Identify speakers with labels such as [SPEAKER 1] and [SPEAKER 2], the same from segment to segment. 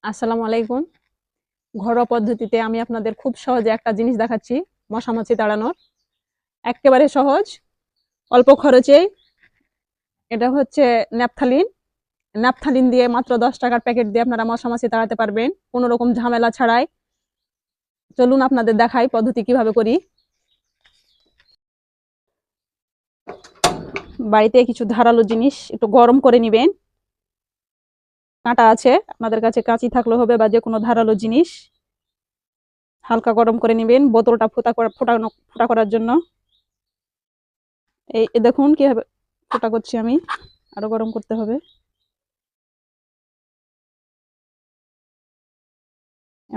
[SPEAKER 1] আসসালামু আলাইকুম। ঘরোয়া পদ্ধতিতে আমি আপনাদের খুব সহজে একটা জিনিস দেখাচ্ছি, মশামাছি তাড়ানোর। এক্কেবারে সহজ, অল্প খরচেই। এটা হচ্ছে ন্যাপথালিন। ন্যাপথালিন দিয়ে মাত্র 10 টাকার প্যাকেট দিয়ে আপনারা মশামাছি তাড়াতে পারবেন, কোনো রকম ঝামেলা ছাড়াই। চলুন আপনাদের দেখাই পদ্ধতি কিভাবে করি। বাড়িতে কিছু ধারালো জিনিস একটু গরম করে নিবেন। কাঁটা আছে, আপনাদের কাছে কাঁচি থাকলে হবে, বা যে কোনো ধারালো জিনিস হালকা গরম করে নিবেন বোতলটা ফোটা করার জন্য। এই দেখুন কিভাবে ফোটা করছি আমি, আরো গরম করতে হবে।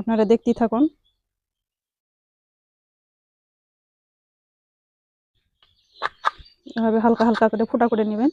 [SPEAKER 1] আপনারা দেখতেই থাকুন। এভাবে হালকা হালকা করে ফোটা করে নেবেন।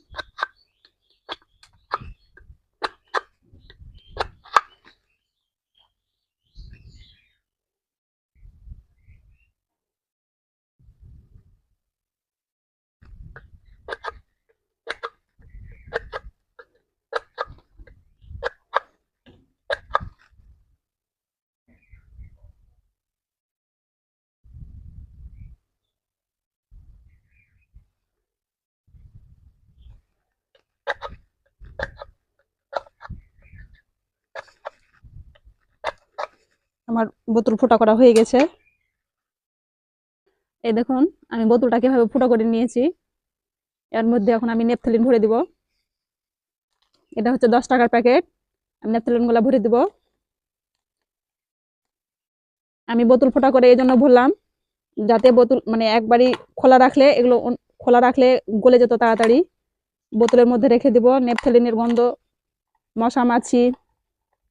[SPEAKER 1] আমার বোতল ফোটা করা হয়ে গেছে। এই দেখুন আমি বোতলটা কিভাবে ফোটা করে নিয়েছি। এর মধ্যে এখন আমি নেপথলিন ভরে দিব। এটা হচ্ছে 10 টাকার প্যাকেট। আমি নেপথলিন গুলা ভরে দিব। আমি বোতল ফোটা করে এই জন্য ভরলাম, যাতে বোতল মানে একবারই খোলা রাখলে এগুলো খোলা রাখলে গলে যেত তাড়াতাড়ি। বোতলের মধ্যে রেখে দিব। নেপথলিনের গন্ধ মশা মাছি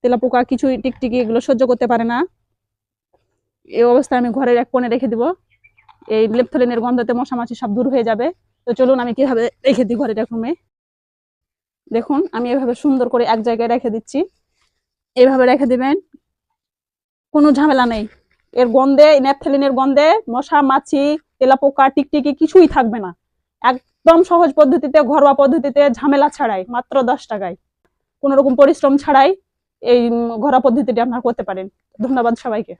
[SPEAKER 1] তেলাপোকা কিছুই টিকটিকি এগুলো সহ্য করতে পারে না। এই অবস্থায় আমি ঘরের এক কোণে রেখে দিব। এই নেপথলিনের গন্ধতে মশা মাছি সব দূর হয়ে যাবে। তো চলুন আমি কিভাবে রেখে দিই ঘরের এক রুমে। দেখুন আমি এভাবে সুন্দর করে এক জায়গায় রেখে দিচ্ছি। এইভাবে রেখে দিবেন, কোনো ঝামেলা নেই। এর গন্ধে, ন্যাপথলিনের গন্ধে মশা মাছি তেলাপোকা টিকটিকি কিছুই থাকবে না। একদম সহজ পদ্ধতিতে, ঘরোয়া পদ্ধতিতে, ঝামেলা ছাড়াই, মাত্র 10 টাকায়, কোনো রকম পরিশ্রম ছাড়াই এই ঘরোয়া পদ্ধতিটি আপনারা করতে পারেন। ধন্যবাদ সবাইকে।